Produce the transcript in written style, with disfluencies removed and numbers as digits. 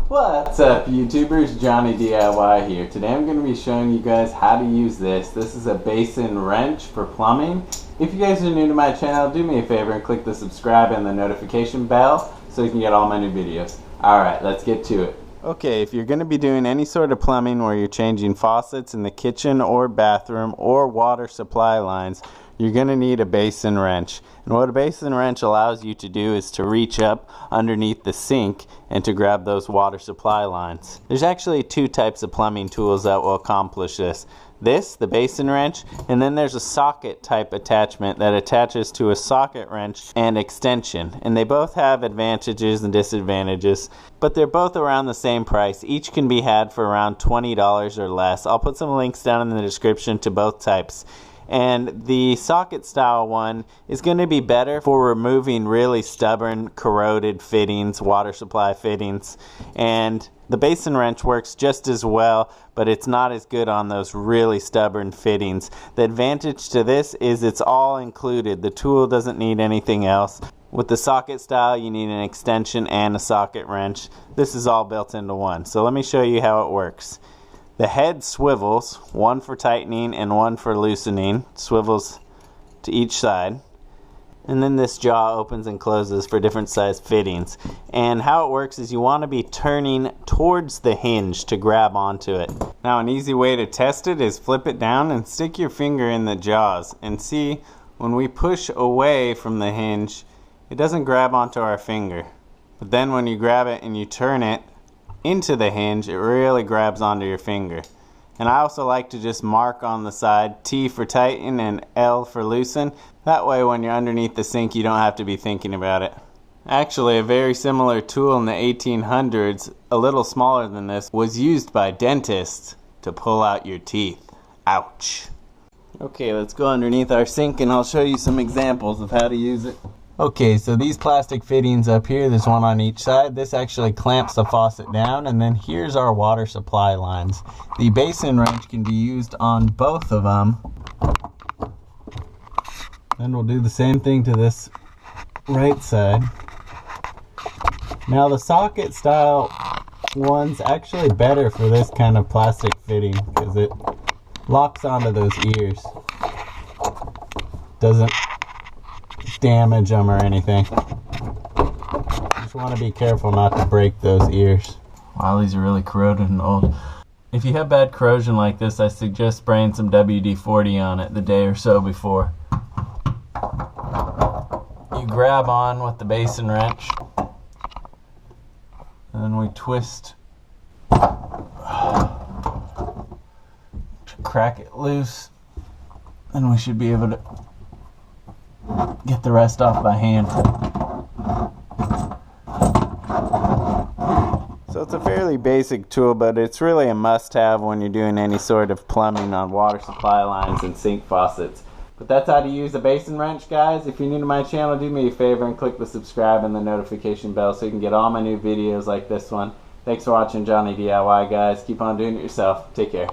What's up YouTubers, Johnny DIY here. Today I'm going to be showing you guys how to use this. This is a Basin wrench for plumbing. If you guys are new to my channel, do me a favor and click the subscribe and the notification bell so you can get all my new videos. Alright, let's get to it. Okay, if you're going to be doing any sort of plumbing where you're changing faucets in the kitchen or bathroom or water supply lines, you're going to need a Basin wrench. And what a Basin wrench allows you to do is to reach up underneath the sink and to grab those water supply lines. There's actually two types of plumbing tools that will accomplish this. The Basin wrench, and then there's a socket type attachment that attaches to a socket wrench and extension. And they both have advantages and disadvantages, but they're both around the same price. Each can be had for around $20 or less. I'll put some links down in the description to both types. And the socket style one is going to be better for removing really stubborn corroded fittings, water supply fittings. And the Basin wrench works just as well, but it's not as good on those really stubborn fittings. The advantage to this is it's all included. The tool doesn't need anything else. With the socket style, you need an extension and a socket wrench. This is all built into one. So let me show you how it works. The head swivels, one for tightening and one for loosening, swivels to each side. And then this jaw opens and closes for different size fittings. And how it works is you want to be turning towards the hinge to grab onto it. Now an easy way to test it is flip it down and stick your finger in the jaws. And see, when we push away from the hinge, it doesn't grab onto our finger. But then when you grab it and you turn it into the hinge, it really grabs onto your finger. And I also like to just mark on the side, T for tighten and L for loosen. That way when you're underneath the sink you don't have to be thinking about it. Actually, a very similar tool in the 1800s, a little smaller than this, was used by dentists to pull out your teeth. Ouch. Okay, let's go underneath our sink and I'll show you some examples of how to use it. Okay, so these plastic fittings up here, there's one on each side. This actually clamps the faucet down, and then here's our water supply lines. The Basin wrench can be used on both of them. Then we'll do the same thing to this right side. Now the socket style one's actually better for this kind of plastic fitting because it locks onto those ears. Doesn't damage them or anything. Just want to be careful not to break those ears. Wow, these are really corroded and old. If you have bad corrosion like this, I suggest spraying some WD-40 on it the day or so before. You grab on with the Basin wrench and then we twist to crack it loose, and we should be able to get the rest off by hand. So it's a fairly basic tool, but it's really a must-have when you're doing any sort of plumbing on water supply lines and sink faucets. But that's how to use a Basin wrench, guys. If you're new to my channel, do me a favor and click the subscribe and the notification bell so you can get all my new videos like this one. Thanks for watching Johnny DIY, guys. Keep on doing it yourself. Take care.